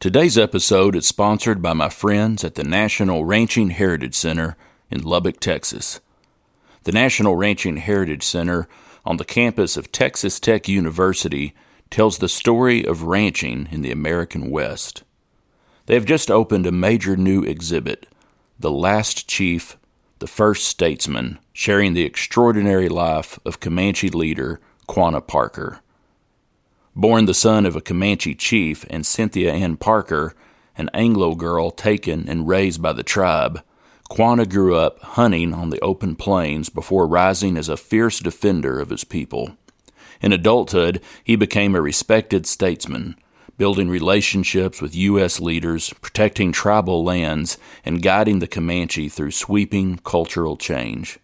Today's episode is sponsored by my friends at the National Ranching Heritage Center in Lubbock, Texas. The National Ranching Heritage Center on the campus of Texas Tech University tells the story of ranching in the American West. They have just opened a major new exhibit, The Last Chief, the First Statesman, sharing the extraordinary life of Comanche leader Quanah Parker. Born the son of a Comanche chief and Cynthia Ann Parker, an Anglo girl taken and raised by the tribe, Quanah grew up hunting on the open plains before rising as a fierce defender of his people. In adulthood, he became a respected statesman, building relationships with U.S. leaders, protecting tribal lands, and guiding the Comanche through sweeping cultural change.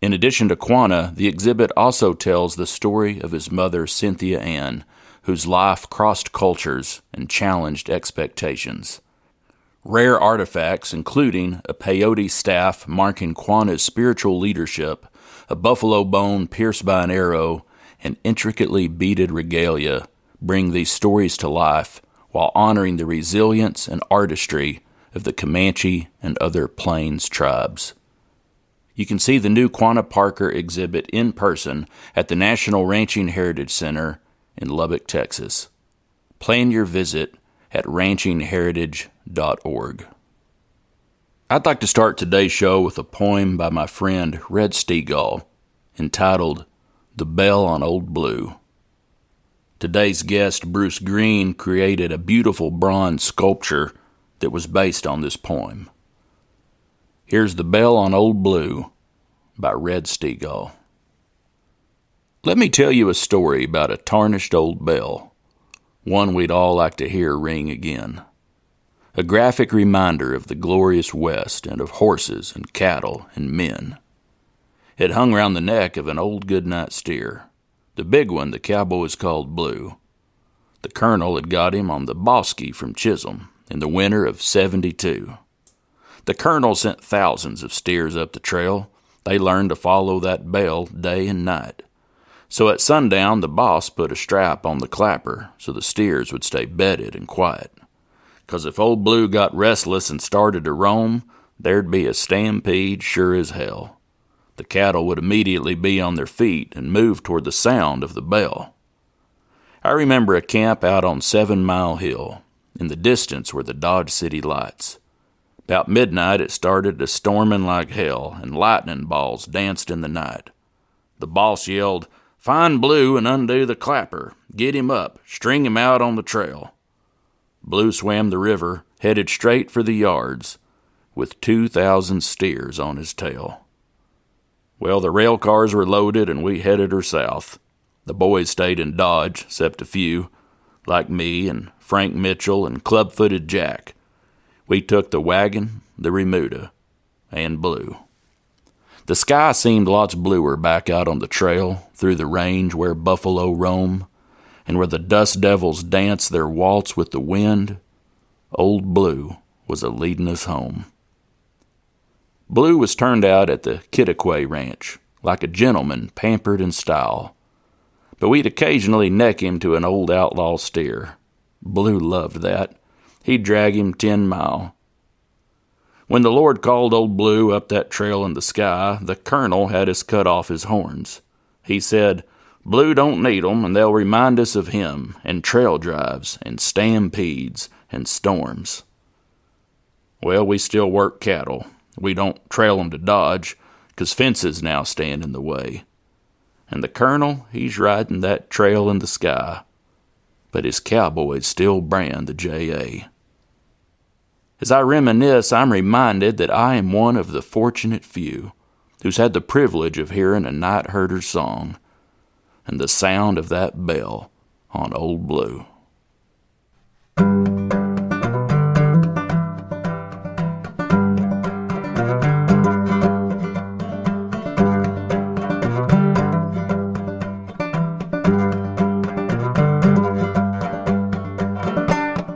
In addition to Quanah, the exhibit also tells the story of his mother, Cynthia Ann, whose life crossed cultures and challenged expectations. Rare artifacts, including a peyote staff marking Quanah's spiritual leadership, a buffalo bone pierced by an arrow, and intricately beaded regalia, bring these stories to life while honoring the resilience and artistry of the Comanche and other Plains tribes. You can see the new Quanah Parker exhibit in person at the National Ranching Heritage Center in Lubbock, Texas. Plan your visit at ranchingheritage.org. I'd like to start today's show with a poem by my friend Red Stegall entitled The Bell on Old Blue. Today's guest, Bruce Greene, created a beautiful bronze sculpture that was based on this poem. Here's The Bell on Old Blue by Red Stegall. Let me tell you a story about a tarnished old bell, one we'd all like to hear ring again. A graphic reminder of the glorious West and of horses and cattle and men. It hung round the neck of an old goodnight steer, the big one the cowboys called Blue. The colonel had got him on the Bosky from Chisholm in the winter of '72. The colonel sent thousands of steers up the trail. They learned to follow that bell day and night. So at sundown, the boss put a strap on the clapper so the steers would stay bedded and quiet. 'Cause if old Blue got restless and started to roam, there'd be a stampede sure as hell. The cattle would immediately be on their feet and move toward the sound of the bell. I remember a camp out on 7 Mile Hill. In the distance were the Dodge City lights. About midnight it started to storming like hell, and lightning balls danced in the night. The boss yelled, "Find Blue and undo the clapper. Get him up. String him out on the trail." Blue swam the river, headed straight for the yards, with 2,000 steers on his tail. Well, the rail cars were loaded and we headed her south. The boys stayed in Dodge, except a few, like me and Frank Mitchell and Club-Footed Jack. We took the wagon, the remuda, and Blue. The sky seemed lots bluer back out on the trail, through the range where buffalo roam, and where the dust devils dance their waltz with the wind. Old Blue was a-leadin' us home. Blue was turned out at the Kittiquay Ranch, like a gentleman pampered in style. But we'd occasionally neck him to an old outlaw steer. Blue loved that. He'd drag him 10 mile. When the Lord called old Blue up that trail in the sky, the colonel had us cut off his horns. He said, "Blue don't need 'em, and they'll remind us of him, and trail drives, and stampedes, and storms." Well, we still work cattle. We don't trail 'em to Dodge, 'cause fences now stand in the way. And the colonel, he's riding that trail in the sky, but his cowboys still brand the J.A. As I reminisce, I'm reminded that I am one of the fortunate few who's had the privilege of hearing a night herder's song and the sound of that bell on Old Blue.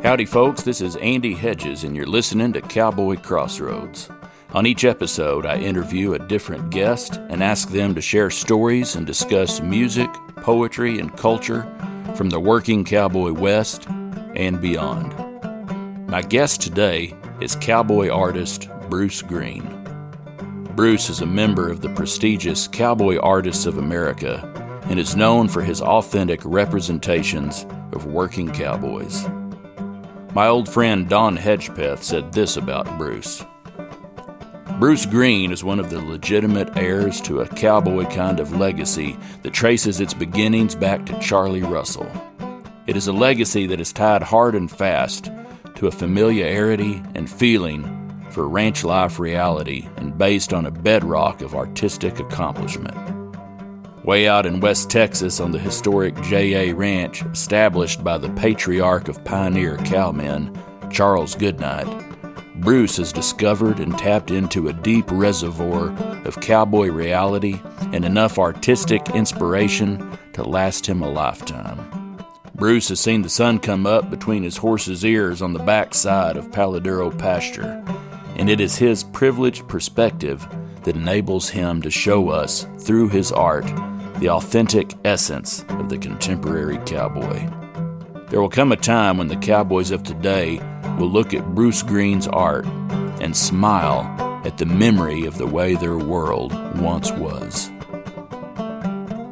Howdy folks, this is Andy Hedges and you're listening to Cowboy Crossroads. On each episode, I interview a different guest and ask them to share stories and discuss music, poetry, and culture from the working cowboy West and beyond. My guest today is cowboy artist Bruce Greene. Bruce is a member of the prestigious Cowboy Artists of America and is known for his authentic representations of working cowboys. My old friend Don Hedgepeth said this about Bruce. Bruce Greene is one of the legitimate heirs to a cowboy kind of legacy that traces its beginnings back to Charlie Russell. It is a legacy that is tied hard and fast to a familiarity and feeling for ranch life reality and based on a bedrock of artistic accomplishment. Way out in West Texas on the historic J.A. Ranch established by the patriarch of pioneer cowmen, Charles Goodnight, Bruce has discovered and tapped into a deep reservoir of cowboy reality and enough artistic inspiration to last him a lifetime. Bruce has seen the sun come up between his horse's ears on the backside of Paladuro pasture, and it is his privileged perspective that enables him to show us, through his art, the authentic essence of the contemporary cowboy. There will come a time when the cowboys of today will look at Bruce Greene's art and smile at the memory of the way their world once was.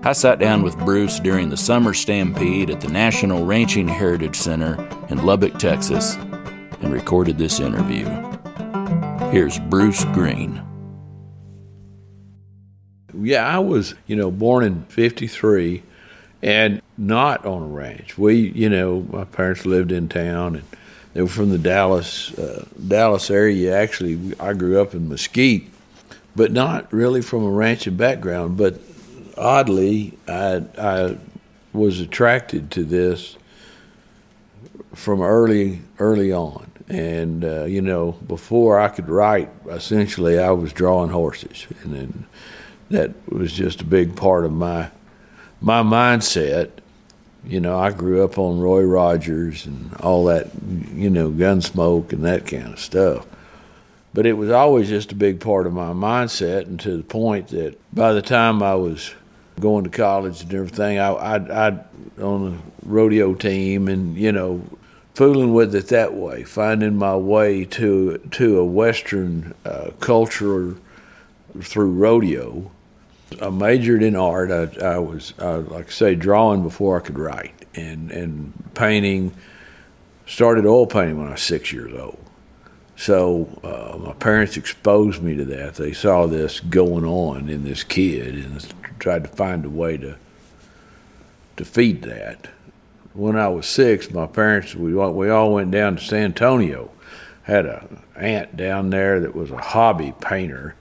I sat down with Bruce during the summer stampede at the National Ranching Heritage Center in Lubbock, Texas, and recorded this interview. Here's Bruce Greene. Yeah, I was, born in 53 and not on a ranch. My parents lived in town and they were from the Dallas area. Actually, I grew up in Mesquite, but not really from a ranching background. But oddly, I was attracted to this from early on. And, before I could write, essentially I was drawing horses. And then that was just a big part of my mindset. I grew up on Roy Rogers and all that, Gunsmoke and that kind of stuff. But it was always just a big part of my mindset, and to the point that by the time I was going to college and everything, I'd on the rodeo team and, fooling with it that way, finding my way to a Western culture through rodeo. I majored in art. I was, like I say, drawing before I could write, and painting. Started oil painting when I was 6 years old. So my parents exposed me to that. They saw this going on in this kid and tried to find a way to feed that. When I was 6, my parents, we all went down to San Antonio. Had an aunt down there that was a hobby painter.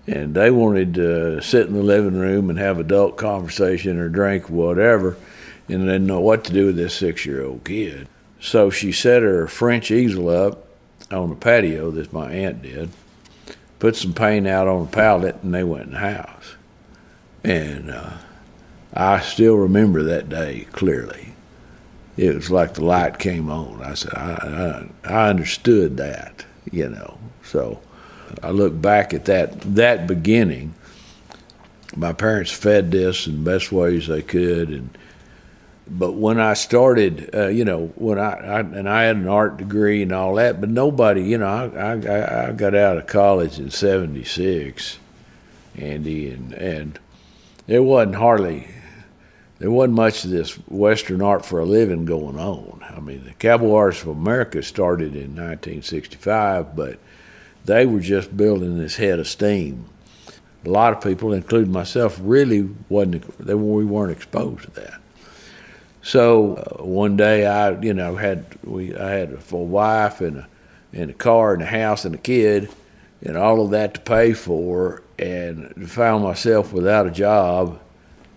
And they wanted to sit in the living room and have adult conversation or drink whatever, and they didn't know what to do with this 6-year-old kid. So she set her French easel up on the patio, that my aunt did, put some paint out on the palette, and they went in the house. And I still remember that day clearly. It was like the light came on. I said, I understood that, so I look back at that beginning. My parents fed this in the best ways they could, but when I started, when I had an art degree and all that, but nobody, I got out of college in '76, Andy, and there wasn't much of this Western art for a living going on. I mean, the Cowboy Artists of America started in 1965, but they were just building this head of steam. A lot of people, including myself, really we weren't exposed to that. So one day I had a wife and a car and a house and a kid and all of that to pay for, and found myself without a job.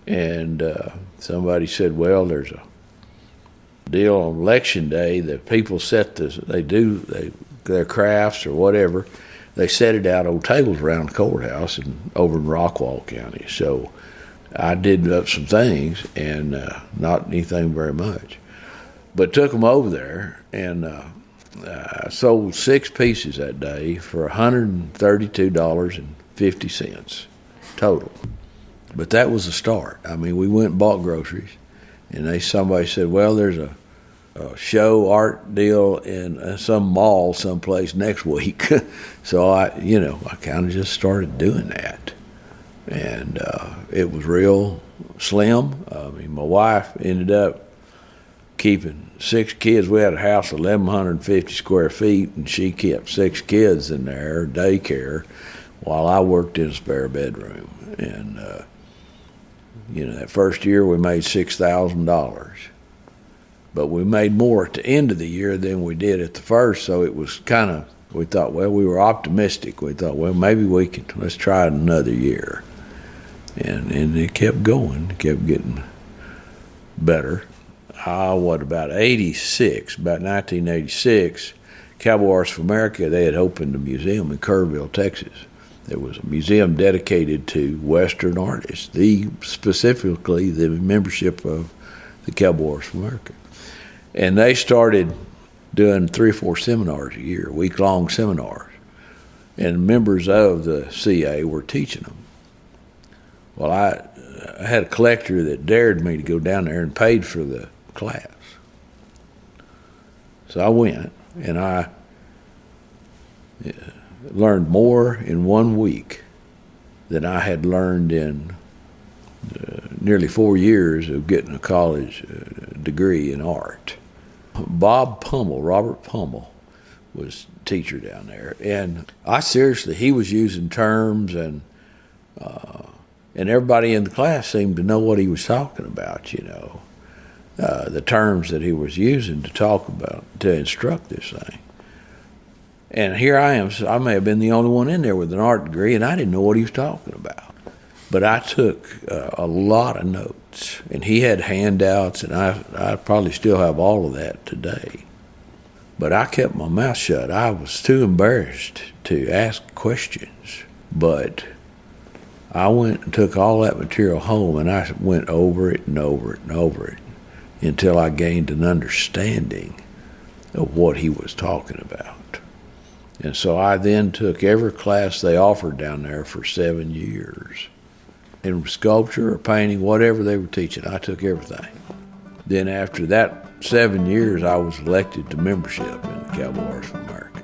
And somebody said, well, there's a deal on election day that people their crafts or whatever, they set it out on tables around the courthouse and over in Rockwall County. So I did up some things, and not anything very much, but took them over there, and I sold 6 pieces that day for $132.50 total. But that was the start. I mean, we went and bought groceries, and somebody said, well, there's a show art deal in some mall someplace next week. So I kind of just started doing that, and it was real slim. I mean, my wife ended up keeping 6 kids. We had a house 1,150 square feet, and she kept 6 kids in there, daycare, while I worked in a spare bedroom. And that first year we made $6,000. But we made more at the end of the year than we did at the first, so it was kind of, we thought, well, we were optimistic. We thought, well, maybe let's try it another year. And it kept going, it kept getting better. About 1986, Cowboy Artists of America, they had opened a museum in Kerrville, Texas. It was a museum dedicated to Western artists, specifically the membership of the Cowboy Artists of America. And they started doing 3 or 4 seminars a year, week-long seminars. And members of the CA were teaching them. Well, I had a collector that dared me to go down there and paid for the class. So I went, and I learned more in 1 week than I had learned in nearly 4 years of getting a college degree in art. Robert Pummel, was teacher down there, and he was using terms, and everybody in the class seemed to know what he was talking about, the terms that he was using to talk about, to instruct this thing. And here I am, so I may have been the only one in there with an art degree, and I didn't know what he was talking about. But I took a lot of notes, and he had handouts, and I probably still have all of that today. But I kept my mouth shut. I was too embarrassed to ask questions. But I went and took all that material home, and I went over it and over it and over it until I gained an understanding of what he was talking about. And so I then took every class they offered down there for 7 years. In sculpture or painting, whatever they were teaching, I took everything. Then after that 7 years, I was elected to membership in the Cowboy Artists of America.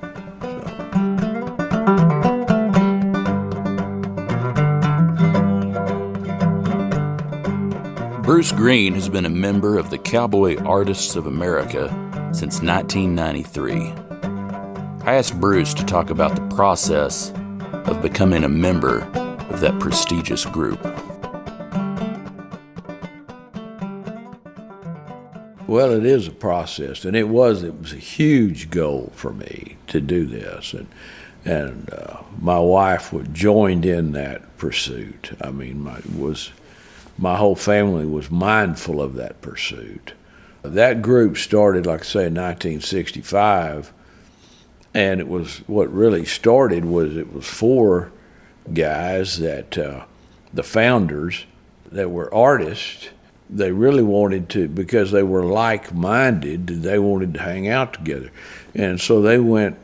Bruce Greene has been a member of the Cowboy Artists of America since 1993. I asked Bruce to talk about the process of becoming a member of that prestigious group. Well, it is a process, and it was a huge goal for me to do this, and my wife joined in that pursuit. I mean, my whole family was mindful of that pursuit. That group started, like I say, in 1965, and it was what really started was it was 4 guys that the founders that were artists. They really wanted to, because they were like-minded, they wanted to hang out together. And so they went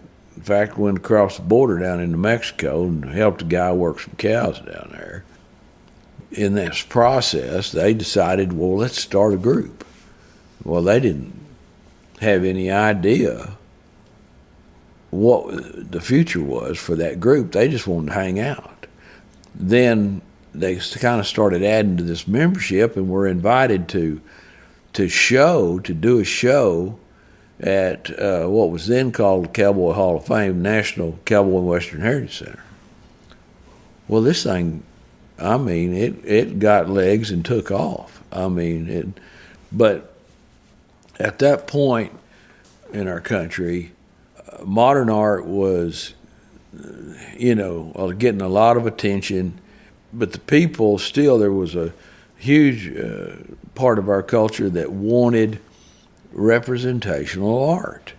across the border down into Mexico and helped a guy work some cows down there. In this process, they decided, well, let's start a group. Well, they didn't have any idea what the future was for that group. They just wanted to hang out. Then they kind of started adding to this membership, and were invited to do a show at what was then called the Cowboy Hall of Fame, National Cowboy and Western Heritage Center. Well, this thing, I mean, it got legs and took off. But at that point in our country, modern art was, getting a lot of attention. But the people still, there was a huge part of our culture that wanted representational art.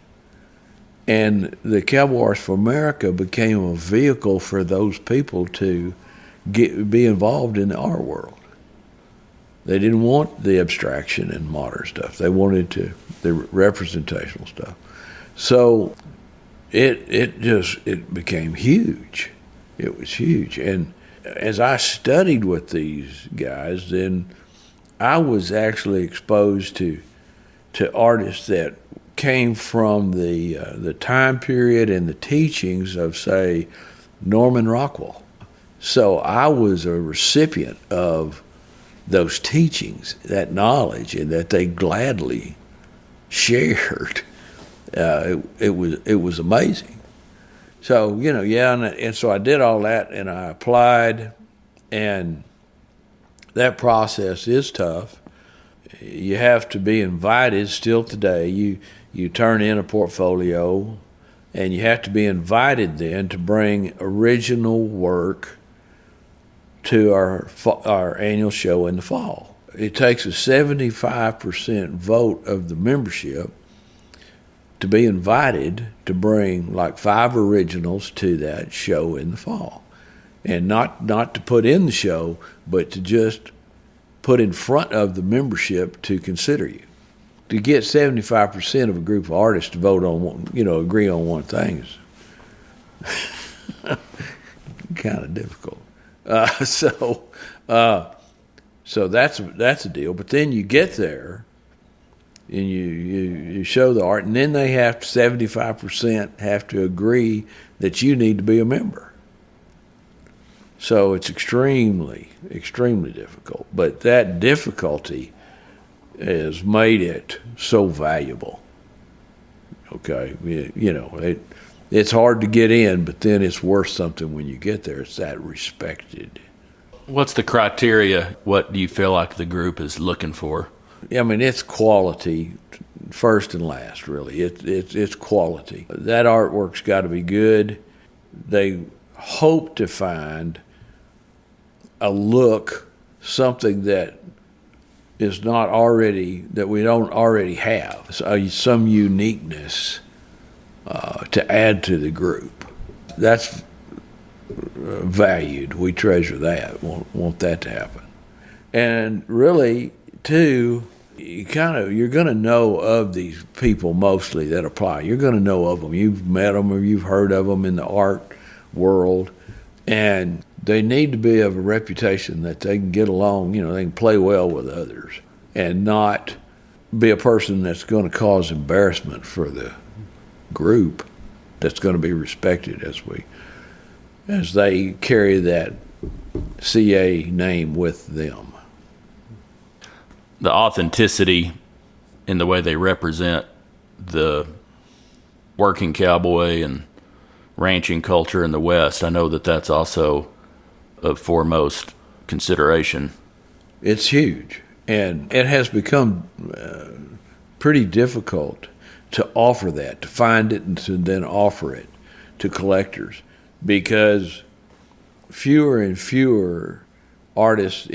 And the Cowboy Artists of America became a vehicle for those people to be involved in the art world. They didn't want the abstraction and modern stuff. They wanted the representational stuff. So it became huge. It was huge. And as I studied with these guys, then I was actually exposed to to artists that came from the time period and the teachings of, say, Norman Rockwell. So I was a recipient of those teachings, that knowledge, and that they gladly shared. It was amazing. So, and so I did all that, and I applied, and that process is tough. You have to be invited still today. You turn in a portfolio, and you have to be invited then to bring original work to our annual show in the fall. It takes a 75% vote of the membership to be invited to bring like 5 originals to that show in the fall. And not to put in the show, but to just put in front of the membership to consider you. To get 75% of a group of artists to vote on one, agree on one thing is kind of difficult. So that's a deal. But then you get there, and you show the art, and then they have 75% have to agree that you need to be a member. So it's extremely, extremely difficult. But that difficulty has made it so valuable. Okay, it's hard to get in, but then it's worth something when you get there. It's that respected. What's the criteria? What do you feel like the group is looking for? I mean, it's quality first and last, really. It's quality. That artwork's got to be good. They hope to find a look, something that is not already, that we don't already have, so some uniqueness to add to the group. That's valued. We treasure that. Want that to happen. And really, too, you're going to know of these people mostly that apply. You're going to know of them. You've met them or you've heard of them in the art world, and they need to be of a reputation that they can get along, they can play well with others and not be a person that's going to cause embarrassment for the group, that's going to be respected as they carry that CA name with them. The authenticity in the way they represent the working cowboy and ranching culture in the West, I know that that's also of foremost consideration. It's huge, and it has become pretty difficult to offer that, to find it and to then offer it to collectors, because fewer and fewer artists,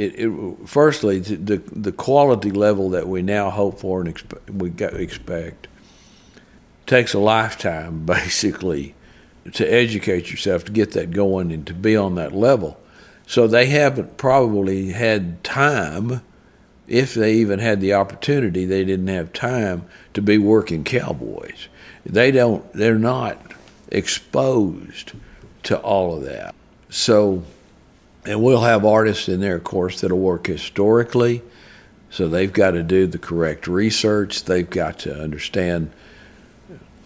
firstly, the quality level that we now hope for and expect takes a lifetime, basically, to educate yourself, to get that going and to be on that level. So they haven't probably had time, if they even had the opportunity, they didn't have time to be working cowboys. They're not exposed to all of that. So, and we'll have artists in there, of course, that'll work historically. So they've got to do the correct research. They've got to understand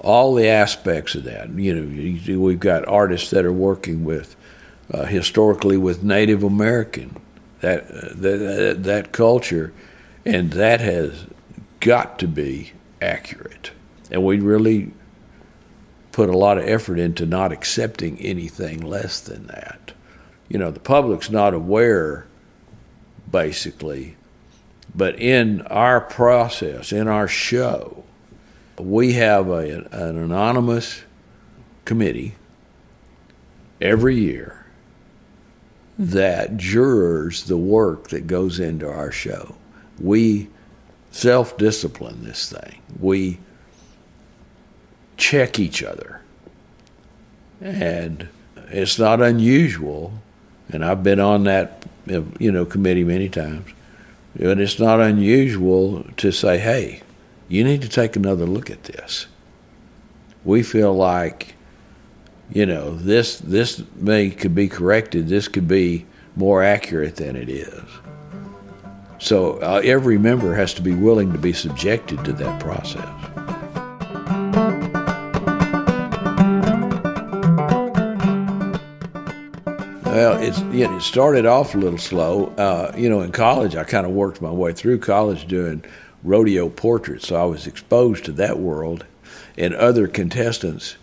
all the aspects of that. We've got artists that are working with historically with Native American, that culture, and that has got to be accurate. And we really put a lot of effort into not accepting anything less than that. The public's not aware, basically, but in our process, in our show, we have an anonymous committee every year that jurors the work that goes into our show. We self-discipline this thing. We check each other. And it's not unusual, and I've been on that committee many times, and it's not unusual to say, hey, you need to take another look at this. We feel like, this could be corrected. This could be more accurate than it is. So every member has to be willing to be subjected to that process. Well, it started off a little slow. In college, I kind of worked my way through college doing rodeo portraits, so I was exposed to that world, and other contestants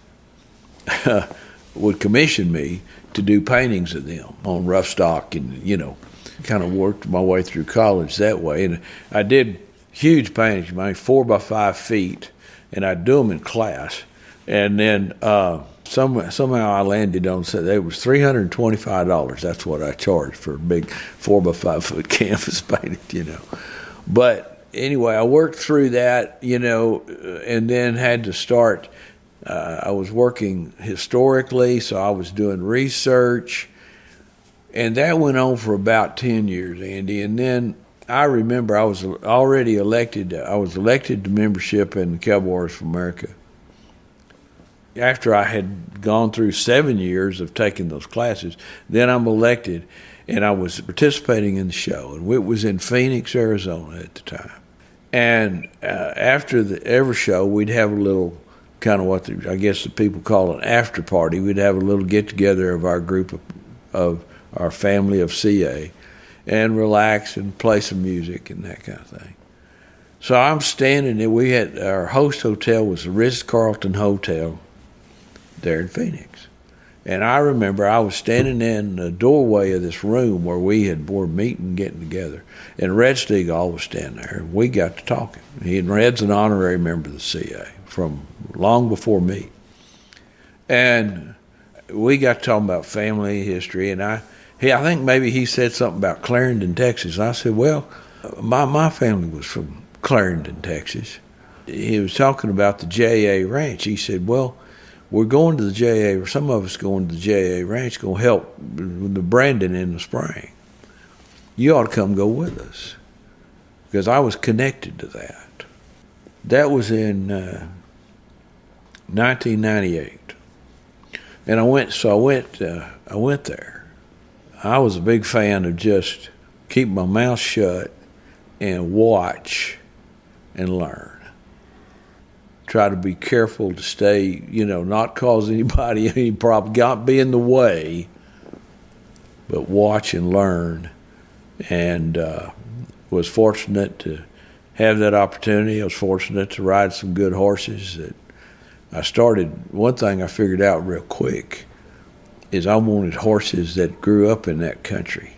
would commission me to do paintings of them on rough stock, and kind of worked my way through college that way. And I did huge paintings, 4 by 5 feet, and I'd do them in class, and then somehow I landed on, it was $325. That's what I charged for a big 4 by 5 foot canvas painted, But anyway, I worked through that, and then had to start. I was working historically, so I was doing research, and that went on for about 10 years, Andy. And then I remember I was already elected. I was elected to membership in the Cowboy Artists of America. After I had gone through 7 years of taking those classes, then I'm elected, and I was participating in the show. And it was in Phoenix, Arizona at the time. And after every show, we'd have a little kind of what I guess the people call an after party. We'd have a little get-together of our group of our family of CA and relax and play some music and that kind of thing. So I'm standing there. We had our host hotel was the Ritz-Carlton Hotel there in Phoenix. And I remember I was standing in the doorway of this room where were meeting, getting together, and Red Stegall was standing there, and we got to talking. Red's an honorary member of the CA from long before me. And we got to talking about family history, and I think maybe he said something about Clarendon, Texas. And I said, well, my family was from Clarendon, Texas. He was talking about the JA Ranch. He said, well, we're going to the JA, or some of us going to the JA Ranch, going to help with the branding in the spring. You ought to come go with us, because I was connected to that. That was in 1998, and I went there. I was a big fan of just keep my mouth shut and watch and learn. Try to be careful to stay, not cause anybody any problem, not be in the way, but watch and learn. And was fortunate to have that opportunity. I was fortunate to ride some good horses. One thing I figured out real quick is I wanted horses that grew up in that country.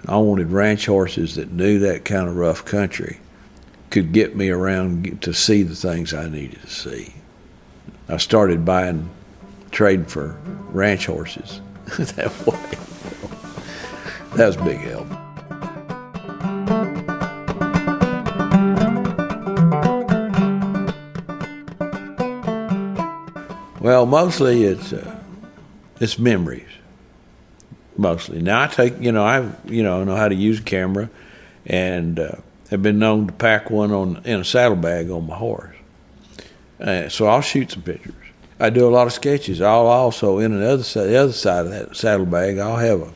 I wanted ranch horses that knew that kind of rough country, could get me around to see the things I needed to see. I started trading for ranch horses that way. That was a big help. Well, mostly it's memories. Mostly. Now I know how to use a camera, and have been known to pack one in a saddlebag on my horse. So I'll shoot some pictures. I do a lot of sketches. I'll also, the other side of that saddlebag, I'll have a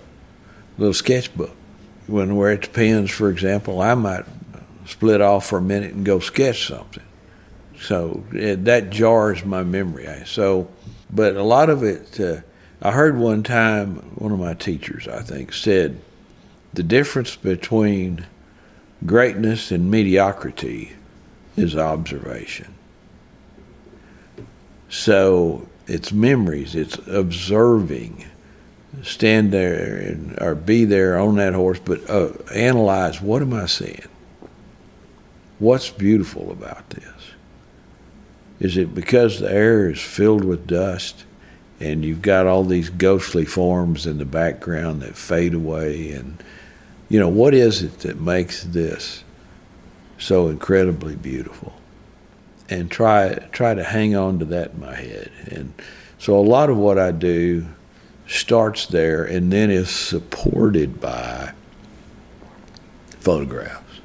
little sketchbook. When we're at the pens, for example, I might split off for a minute and go sketch something. So that jars my memory. But a lot of it, I heard one time, one of my teachers, I think, said the difference between greatness and mediocrity is observation. So it's memories, it's observing. Stand there or be there on that horse, but analyze, what am I seeing? What's beautiful about this? Is it because the air is filled with dust and you've got all these ghostly forms in the background that fade away? And, what is it that makes this so incredibly beautiful? And try to hang on to that in my head. And so a lot of what I do starts there and then is supported by photographs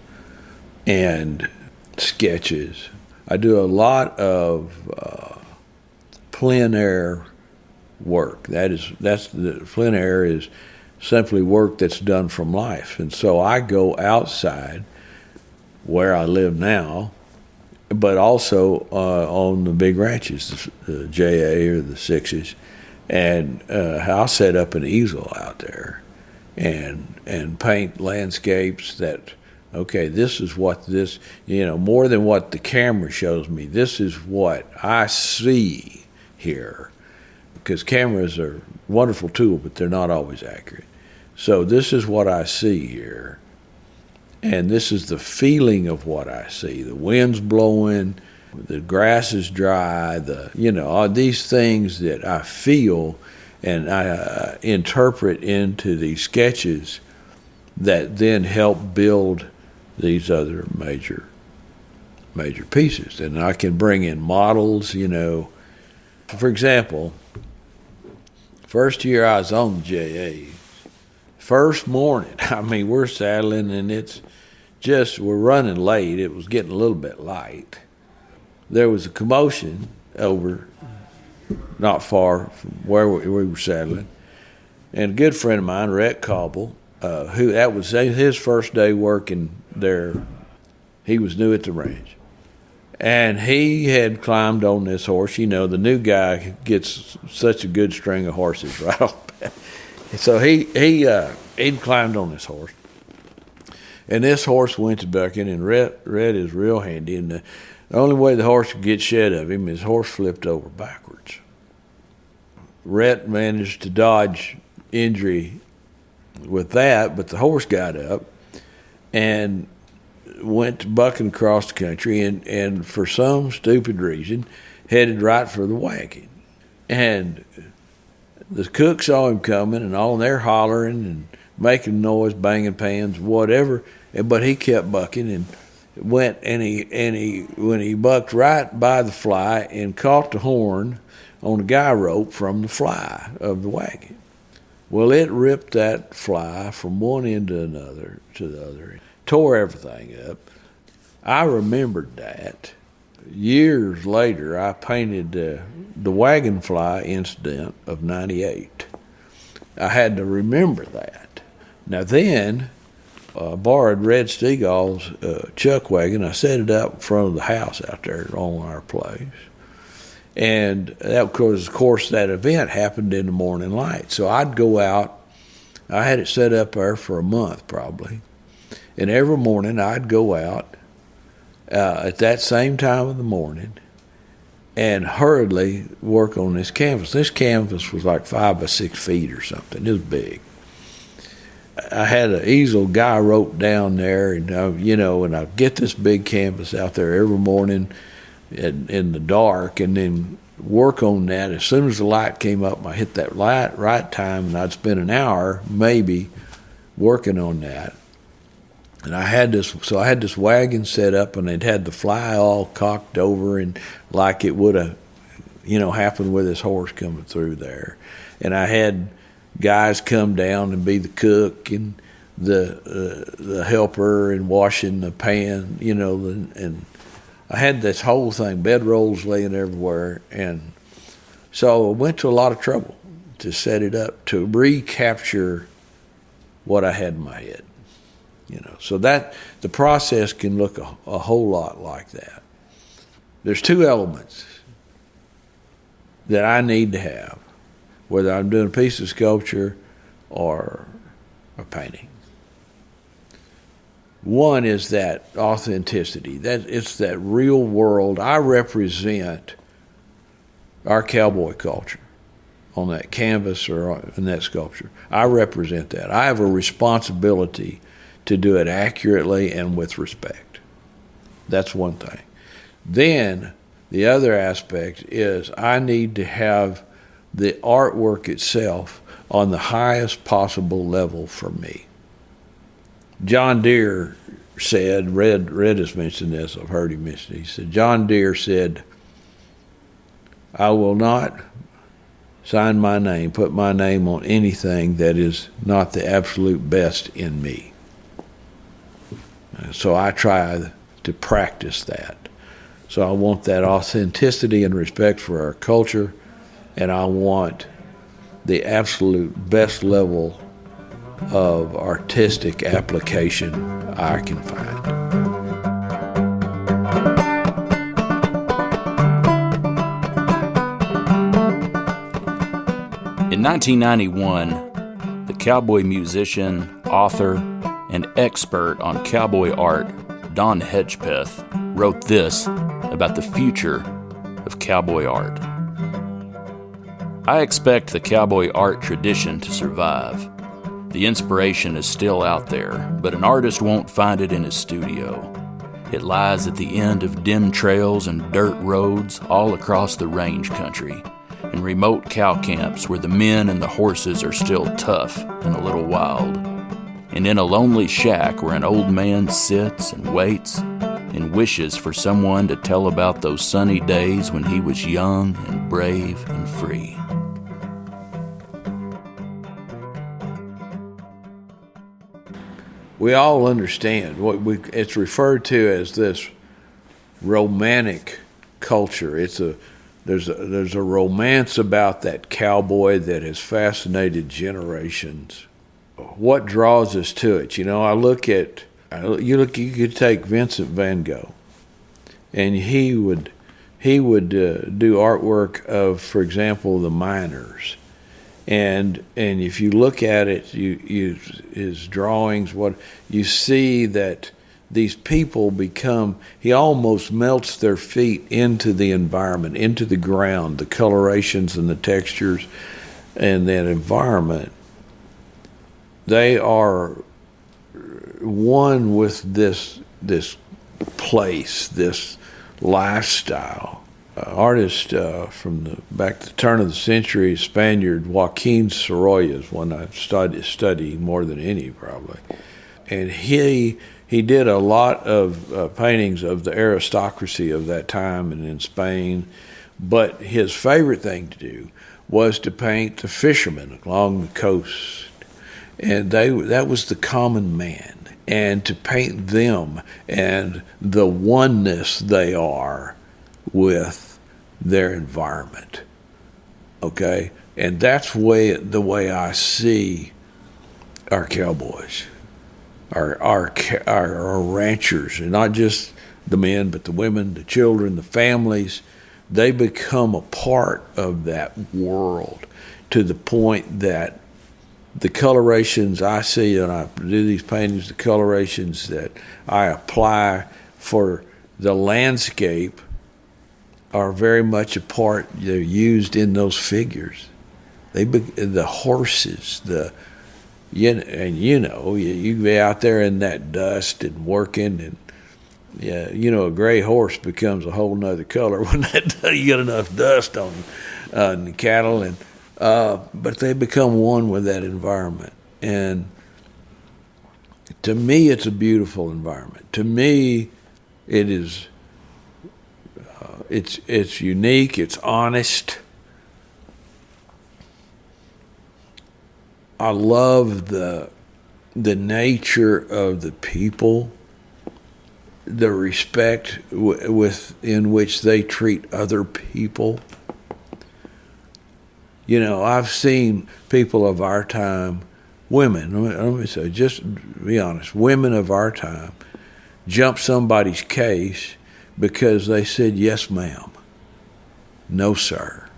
and sketches. I do a lot of plein air work. That's the plein air is simply work that's done from life. And so I go outside where I live now, but also on the big ranches, the JA or the Sixes, and I'll set up an easel out there and paint landscapes that, okay, this is what this, more than what the camera shows me, this is what I see here. Because cameras are a wonderful tool, but they're not always accurate. So this is what I see here. And this is the feeling of what I see. The wind's blowing, the grass is dry, all these things that I feel and I interpret into these sketches that then help build these other major pieces. And I can bring in models, For example, first year I was on the JA, first morning, we're saddling and we're running late. It was getting a little bit light. There was a commotion over not far from where we were saddling. And a good friend of mine, Rhett Cobble, who that was his first day working there. He was new at the ranch. And he had climbed on this horse. The new guy gets such a good string of horses right off the bat. So he'd climbed on this horse. And this horse went to bucking, and Rhett is real handy. And the only way the horse could get shed of him is horse flipped over backwards. Rhett managed to dodge injury with that, but the horse got up and went bucking across the country and for some stupid reason headed right for the wagon. And the cook saw him coming and all, and they're hollering and making noise, banging pans, whatever. But he kept bucking and went when he bucked right by the fly and caught the horn on the guy rope from the fly of the wagon. Well, it ripped that fly from one end to the other, tore everything up. I remembered that. Years later, I painted the wagon fly incident of '98. I had to remember that. Now then, I borrowed Red Stegall's chuck wagon. I set it up in front of the house out there on our place. And that was, of course, that event happened in the morning light. So I'd go out. I had it set up there for a month probably. And every morning I'd go out at that same time of the morning and hurriedly work on this canvas. This canvas was like 5 by 6 feet or something. It was big. I had an easel guy rope down there, and I'd get this big canvas out there every morning in the dark, and then work on that. As soon as the light came up, I hit that right time, and I'd spend an hour maybe working on that. And I had this wagon set up, and it had the fly all cocked over, and like it would have, happened with this horse coming through there. And I had guys come down and be the cook and the helper and washing the pan, and I had this whole thing, bedrolls laying everywhere. And so I went to a lot of trouble to set it up, to recapture what I had in my head. So that the process can look a whole lot like that. There's two elements that I need to have, whether I'm doing a piece of sculpture or a painting. One is that authenticity. It's that real world. I represent our cowboy culture on that canvas or in that sculpture. I represent that. I have a responsibility to do it accurately and with respect. That's one thing. Then the other aspect is I need to have the artwork itself on the highest possible level for me. John Deere said, Red has mentioned this, I've heard him mention it. He said, John Deere said, I will not sign my name, put my name on anything that is not the absolute best in me. So I try to practice that. So I want that authenticity and respect for our culture, and I want the absolute best level of artistic application I can find. In 1991, the cowboy musician, author, and expert on cowboy art, Don Hedgepeth, wrote this about the future of cowboy art. I expect the cowboy art tradition to survive. The inspiration is still out there, but an artist won't find it in his studio. It lies at the end of dim trails and dirt roads all across the range country, in remote cow camps where the men and the horses are still tough and a little wild, and in a lonely shack where an old man sits and waits and wishes for someone to tell about those sunny days when he was young and brave and free. We all understand it's referred to as this romantic culture. There's a romance about that cowboy that has fascinated generations. What draws us to it? You know, you could take Vincent van Gogh, and he would do artwork of, for example, the miners. And if you look at it, his drawings, what you see that these people he almost melts their feet into the environment, into the ground, the colorations and the textures and that environment. They are one with this place, this lifestyle. Artist from back the turn of the century, Spaniard Joaquin Sorolla is one I study more than any probably, and he did a lot of paintings of the aristocracy of that time and in Spain, but his favorite thing to do was to paint the fishermen along the coast, and that was the common man, and to paint them and the oneness they are with their environment, okay? And that's the way I see our cowboys, our ranchers, and not just the men, but the women, the children, the families. They become a part of that world to the point that the colorations I see, and I do these paintings, the colorations that I apply for the landscape are very much a part. They're used in those figures. The horses, you can be out there in that dust and working, and a gray horse becomes a whole nother color when you get enough dust on the cattle, and but they become one with that environment. And to me, it's a beautiful environment. To me, it is. It's unique. It's honest. I love the nature of the people, the respect in which they treat other people. You know, I've seen people of our time, women. Let me say, just be honest. Women of our time jump somebody's case because they said, "Yes, ma'am," "No, sir."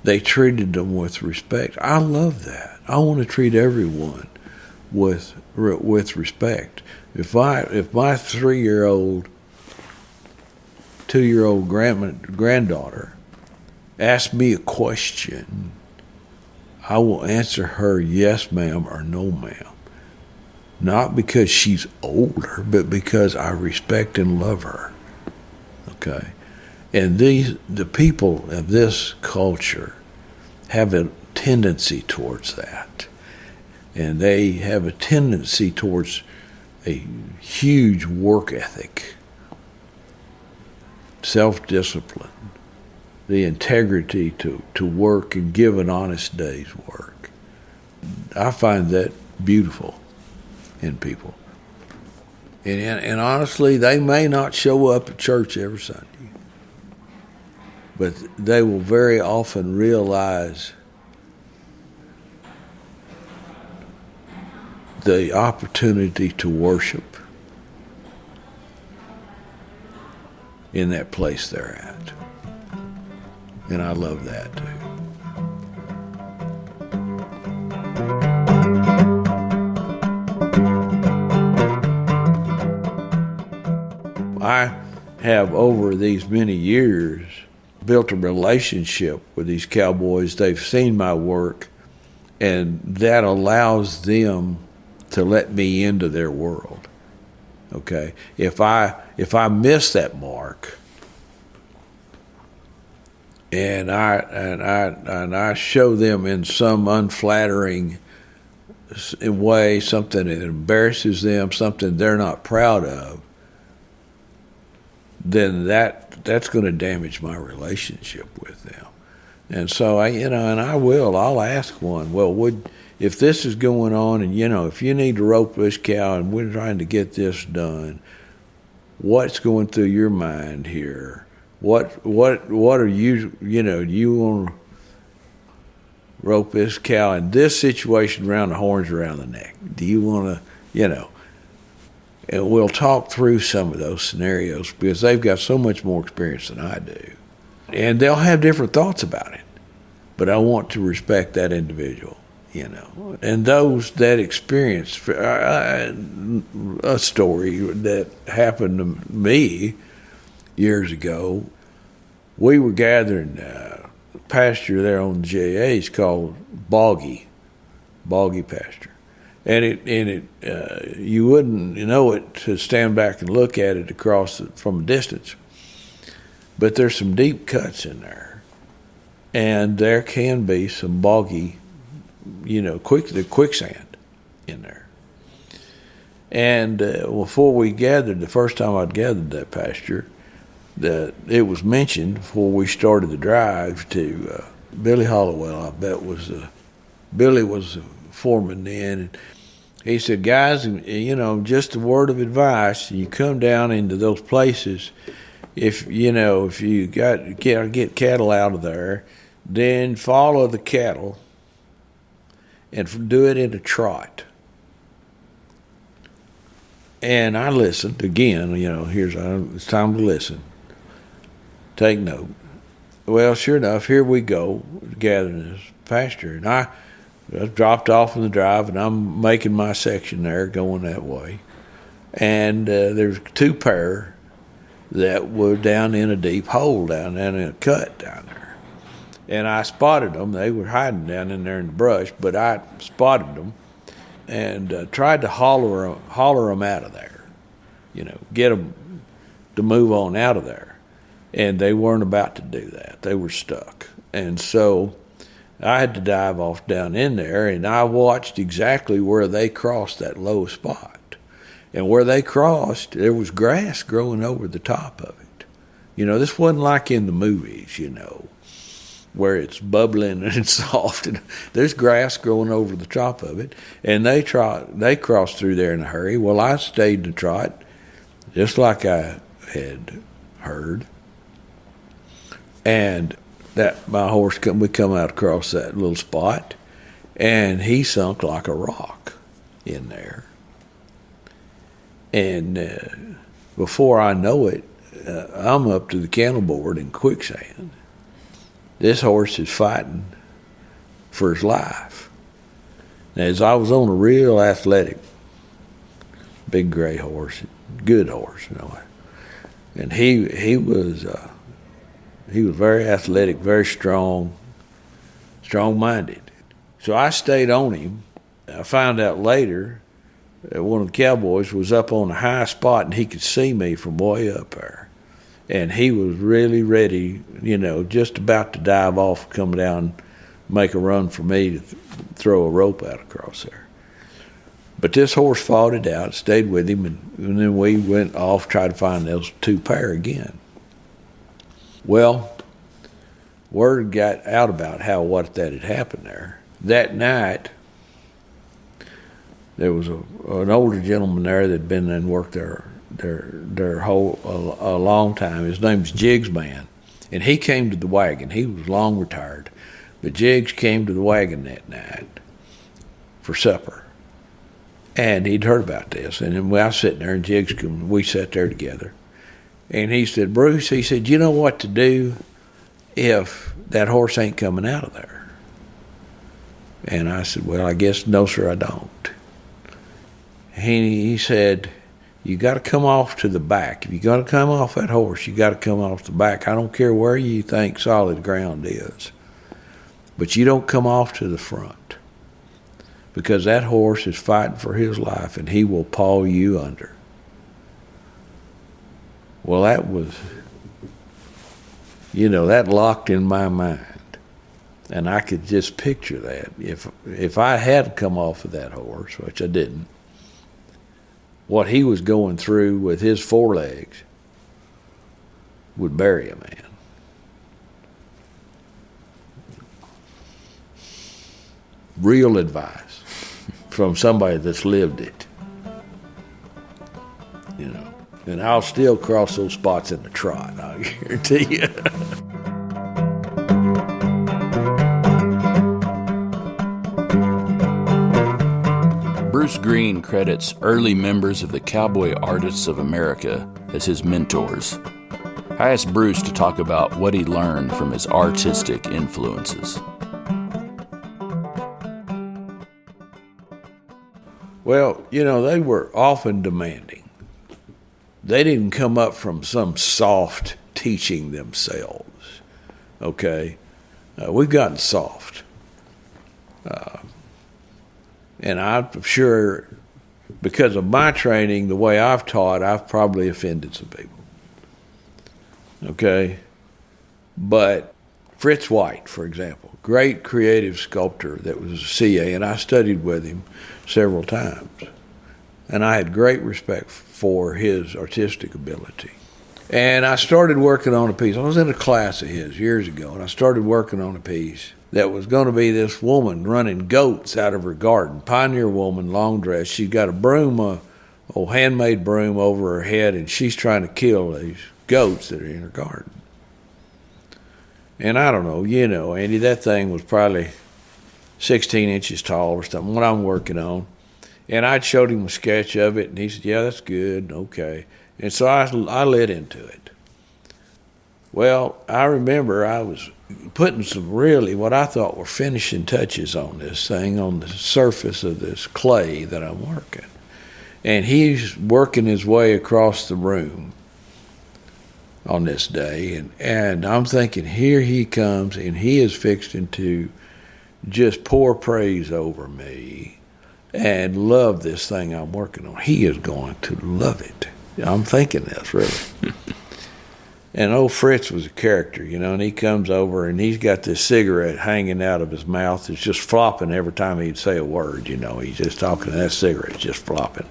They treated them with respect. I love that. I want to treat everyone with respect. If my 3-year-old, 2-year-old granddaughter asks me a question, I will answer her yes, ma'am, or no, ma'am. Not because she's older, but because I respect and love her. Okay, and the people of this culture have a tendency towards that, and they have a tendency towards a huge work ethic, self-discipline, the integrity to work and give an honest day's work. I find that beautiful in people. And honestly, they may not show up at church every Sunday, but they will very often realize the opportunity to worship in that place they're at. And I love that too. I have, over these many years, built a relationship with these cowboys. They've seen my work, and that allows them to let me into their world. Okay? If I miss that mark, and I show them in some unflattering way, something that embarrasses them, something they're not proud of, then that's going to damage my relationship with them. And so I'll ask one, well, if this is going on, and if you need to rope this cow and we're trying to get this done, what's going through your mind here? What are you, do you want to rope this cow in this situation around the horns, around the neck? Do you want to, and we'll talk through some of those scenarios, because they've got so much more experience than I do. And they'll have different thoughts about it. But I want to respect that individual, And those that experience, a story that happened to me years ago, we were gathering pasture there on the JAs called boggy pasture. And you wouldn't know it to stand back and look at it from a distance. But there's some deep cuts in there. And there can be some boggy, quicksand in there. And before we gathered, the first time I'd gathered that pasture, that it was mentioned before we started the drive to Billy Hollowell. I bet Billy was the foreman then. And he said, guys, just a word of advice: you come down into those places, if you get cattle out of there, then follow the cattle and do it in a trot. And I listened again. It's time to listen. Take note. Well, sure enough, here we go, gathering this pasture. And I dropped off in the drive, and I'm making my section there, going that way. And there's two pair that were down in a deep hole, down in a cut down there. And I spotted them. They were hiding down in there in the brush, but I spotted them and tried to holler them out of there, get them to move on out of there. And they weren't about to do that. They were stuck. And so I had to dive off down in there, and I watched exactly where they crossed that low spot. And where they crossed, there was grass growing over the top of it. This wasn't like in the movies, where it's bubbling and soft. And there's grass growing over the top of it. And they crossed through there in a hurry. Well, I stayed in the trot, just like I had heard. And that my horse we come out across that little spot, and he sunk like a rock in there. And before I know it, I'm up to the kennel board in quicksand. This horse is fighting for his life. Now, as I was on a real athletic, big gray horse, good horse, and he was very athletic, very strong-minded. So I stayed on him. I found out later that one of the cowboys was up on a high spot, and he could see me from way up there. And he was really ready, just about to dive off, come down, make a run for me to throw a rope out across there. But this horse fought it out, stayed with him, and then we went off, tried to find those two pair again. Well, word got out about what had happened there. That night, there was an older gentleman there that had been and worked there a long time. His name's Jiggs Man, and he came to the wagon. He was long retired, but Jiggs came to the wagon that night for supper. And he'd heard about this. And then I was sitting there in jig school, and we sat there together. And he said, Bruce, he said, you know what to do if that horse ain't coming out of there? And I said, well, I guess no, sir, I don't. He said, you got to come off to the back. If you got to come off that horse, you got to come off the back. I don't care where you think solid ground is. But you don't come off to the front, because that horse is fighting for his life, and he will paw you under. Well, that was, that locked in my mind. And I could just picture that. If I had come off of that horse, which I didn't, what he was going through with his forelegs would bury a man. Real advice from somebody that's lived it. And I'll still cross those spots in the trot, I guarantee you. Bruce Greene credits early members of the Cowboy Artists of America as his mentors. I asked Bruce to talk about what he learned from his artistic influences. Well, they were often demanding. They didn't come up from some soft teaching themselves, okay? We've gotten soft. And I'm sure because of my training, the way I've taught, I've probably offended some people, okay? But Fritz White, for example, great creative sculptor that was a CA, and I studied with him several times. And I had great respect for his artistic ability. And I started working on a piece. I was in a class of his years ago, and I started working on a piece that was going to be this woman running goats out of her garden. Pioneer woman, long dress. She's got a broom, a handmade broom over her head, and she's trying to kill these goats that are in her garden. And I don't know, Andy, that thing was probably 16 inches tall or something, what I'm working on. And I'd showed him a sketch of it, and he said, yeah, that's good, okay. And so I lit into it. Well, I remember I was putting some really what I thought were finishing touches on this thing, on the surface of this clay that I'm working. And he's working his way across the room on this day, and I'm thinking, here he comes, and he is fixing to just pour praise over me and love this thing I'm working on. He is going to love it. I'm thinking this, really. And old Fritz was a character, and he comes over, and he's got this cigarette hanging out of his mouth. It's just flopping every time he'd say a word, He's just talking, and that cigarette's just flopping.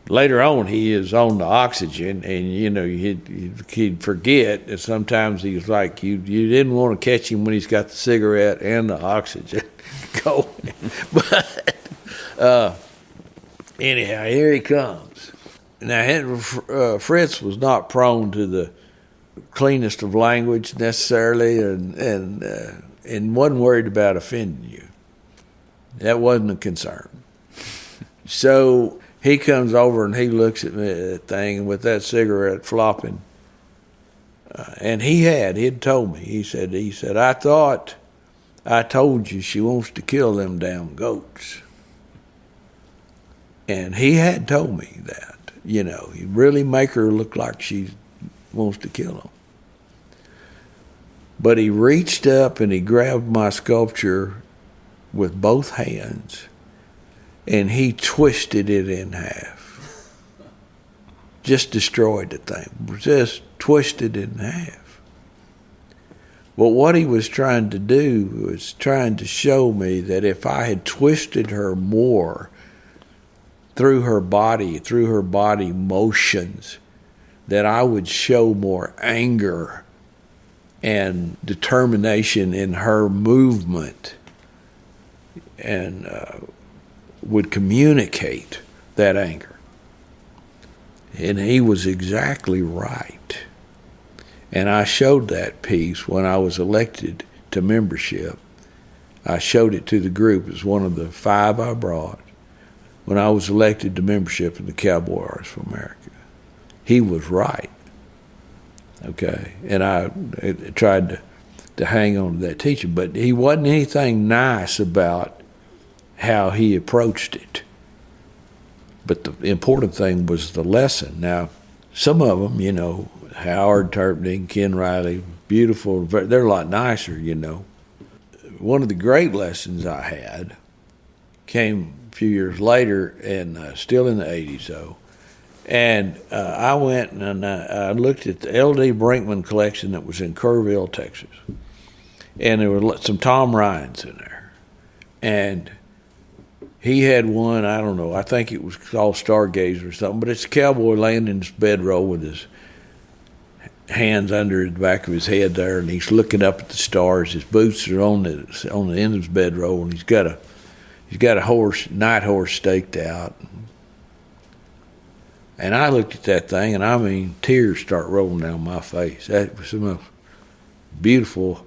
Later on, he is on the oxygen, and, he'd forget, and sometimes he's like, you didn't want to catch him when he's got the cigarette and the oxygen going. But anyhow, here he comes. Now, Fritz was not prone to the cleanest of language necessarily, and wasn't worried about offending you. That wasn't a concern. So he comes over and he looks at me, that thing, and with that cigarette flopping, and he'd told me. He said, I thought I told you she wants to kill them damn goats. And he had told me that. You really make her look like she wants to kill them. But he reached up and he grabbed my sculpture with both hands, and he twisted it in half. Just destroyed the thing. Just twisted it in half. But what he was trying to do was trying to show me that if I had twisted her more through her body motions, that I would show more anger and determination in her movement, and would communicate that anger. And he was exactly right. And I showed that piece when I was elected to membership. I showed it to the group as one of the 5 I brought. when I was elected to membership in the Cowboy Artists of America. He was right. Okay, and I tried to hang on to that teaching, but he wasn't anything nice about how he approached it. But the important thing was the lesson. Now, some of them, Howard Terpning, Ken Riley, beautiful, they're a lot nicer, One of the great lessons I had came a few years later, and still in the 80s, though. And I went and I looked at the L.D. Brinkman collection that was in Kerrville, Texas. And there were some Tom Ryans in there. And he had one, I don't know, I think it was called Stargazer or something, but it's a cowboy laying in his bedroll with his hands under the back of his head there, and he's looking up at the stars. His boots are on the end of his bedroll, and he's got a night horse staked out. And I looked at that thing, and I mean, tears start rolling down my face. That was the most beautiful.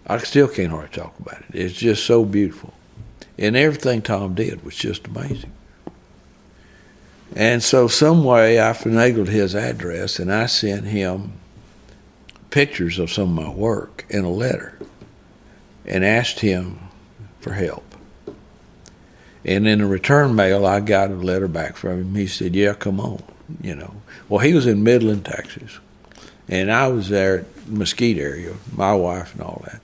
I still can't hardly talk about it. It's just so beautiful. And everything Tom did was just amazing. And so some way I finagled his address, and I sent him pictures of some of my work in a letter and asked him for help. And in the return mail, I got a letter back from him. He said, yeah, come on, Well, he was in Midland, Texas, and I was there at Mesquite area, my wife and all that.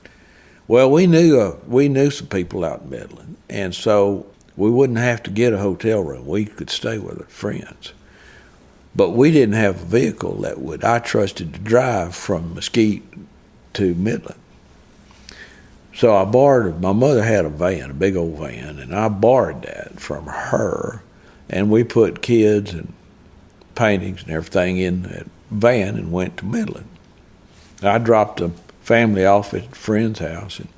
Well, we knew some people out in Midland, and so we wouldn't have to get a hotel room. We could stay with our friends. But we didn't have a vehicle that I trusted to drive from Mesquite to Midland. So I borrowed, my mother had a van, a big old van, and I borrowed that from her, and we put kids and paintings and everything in that van and went to Midland. I dropped the family off at a friend's house and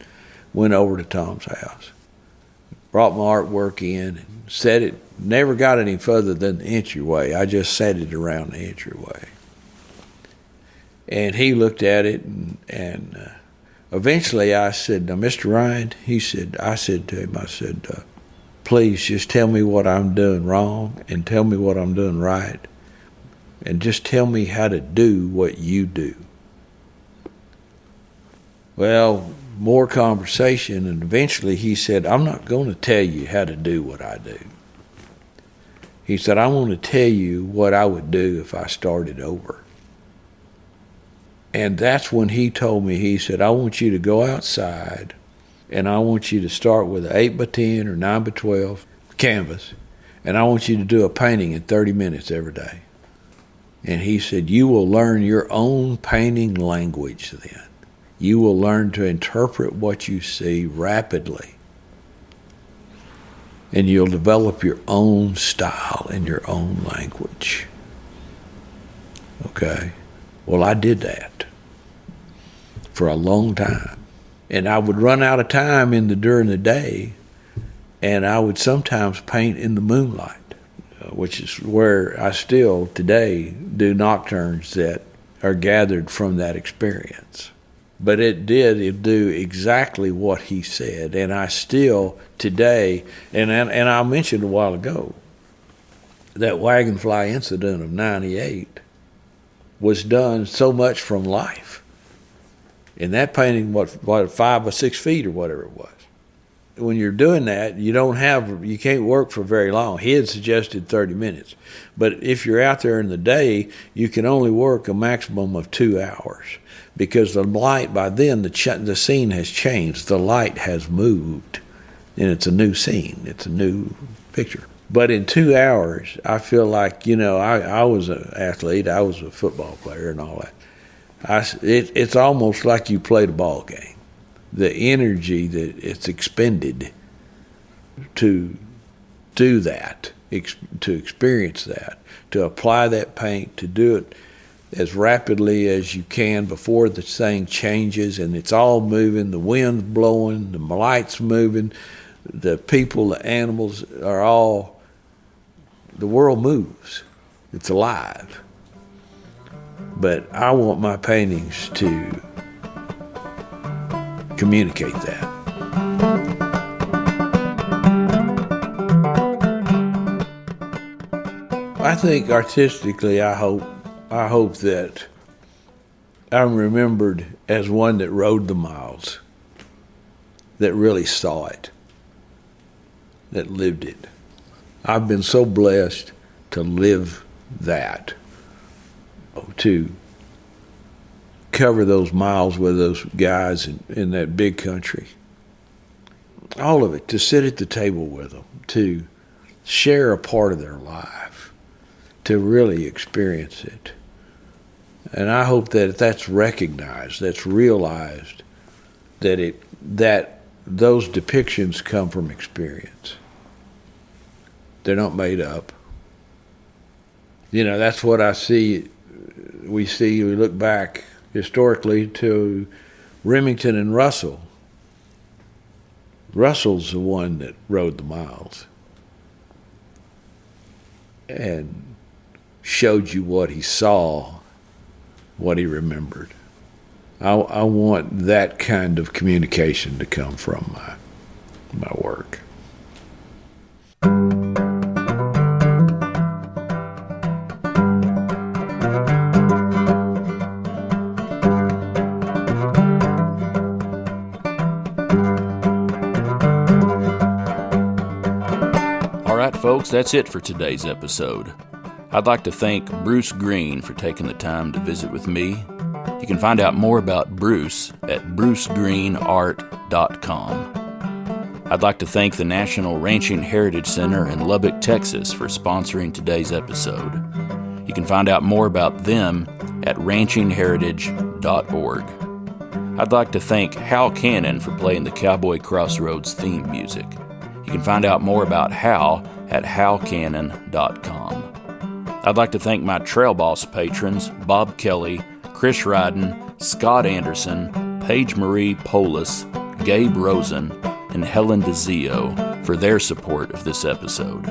went over to Tom's house. Brought my artwork in and set it, never got any further than the entryway. I just set it around the entryway. And he looked at it, and eventually I said, now, Mr. Ryan, I said to him, please just tell me what I'm doing wrong and tell me what I'm doing right. And just tell me how to do what you do. Well, more conversation, and eventually he said, I'm not going to tell you how to do what I do. He said, I want to tell you what I would do if I started over. And that's when he told me, he said, I want you to go outside, and I want you to start with an 8x10 or 9x12 canvas, and I want you to do a painting in 30 minutes every day. And he said, you will learn your own painting language then. You will learn to interpret what you see rapidly. And you'll develop your own style and your own language. Okay? Well, I did that for a long time. And I would run out of time during the day, and I would sometimes paint in the moonlight, which is where I still today do nocturnes that are gathered from that experience. But it do exactly what he said, and I still today, and I mentioned a while ago, that Wagonfly incident of '98 was done so much from life. And that painting, what 5 or 6 feet or whatever it was. When you're doing that, you can't work for very long. He had suggested 30 minutes. But if you're out there in the day, you can only work a maximum of 2 hours. Because the light, by then, the scene has changed. The light has moved. And it's a new scene. It's a new picture. But in 2 hours, I feel like, I was an athlete. I was a football player and all that. It's almost like you played a ball game. The energy that it's expended to do that, to experience that, to apply that paint, to do it as rapidly as you can before the thing changes, and it's all moving, the wind's blowing, the light's moving, the people, the animals are all, the world moves. It's alive. But I want my paintings to communicate that. I think artistically, I hope that I'm remembered as one that rode the miles, that really saw it, that lived it. I've been so blessed to live that, to cover those miles with those guys in that big country. All of it, to sit at the table with them, to share a part of their life, to really experience it. And I hope that that's recognized, that's realized, that those depictions come from experience. They're not made up. That's what I see. We look back historically to Remington and Russell. Russell's the one that rode the miles and showed you what he saw, what he remembered. I want that kind of communication to come from my work. All right, folks, that's it for today's episode. I'd like to thank Bruce Greene for taking the time to visit with me. You can find out more about Bruce at brucegreeneart.com. I'd like to thank the National Ranching Heritage Center in Lubbock, Texas for sponsoring today's episode. You can find out more about them at ranchingheritage.org. I'd like to thank Hal Cannon for playing the Cowboy Crossroads theme music. You can find out more about Hal at halcannon.com. I'd like to thank my Trail Boss patrons, Bob Kelly, Chris Ryden, Scott Anderson, Paige Marie Polis, Gabe Rosen, and Helen DeZio for their support of this episode.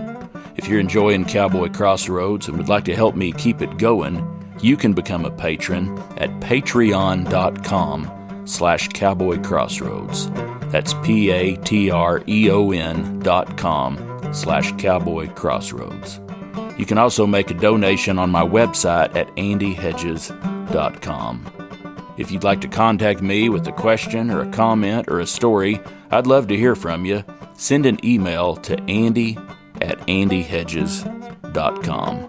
If you're enjoying Cowboy Crossroads and would like to help me keep it going, you can become a patron at patreon.com/Cowboy Crossroads. That's patreon.com/Cowboy Crossroads. You can also make a donation on my website at andyhedges.com. If you'd like to contact me with a question or a comment or a story, I'd love to hear from you. Send an email to andy@andyhedges.com.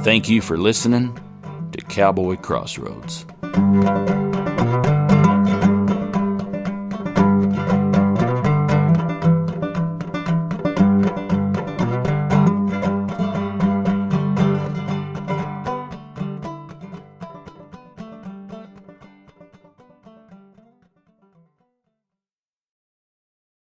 Thank you for listening to Cowboy Crossroads.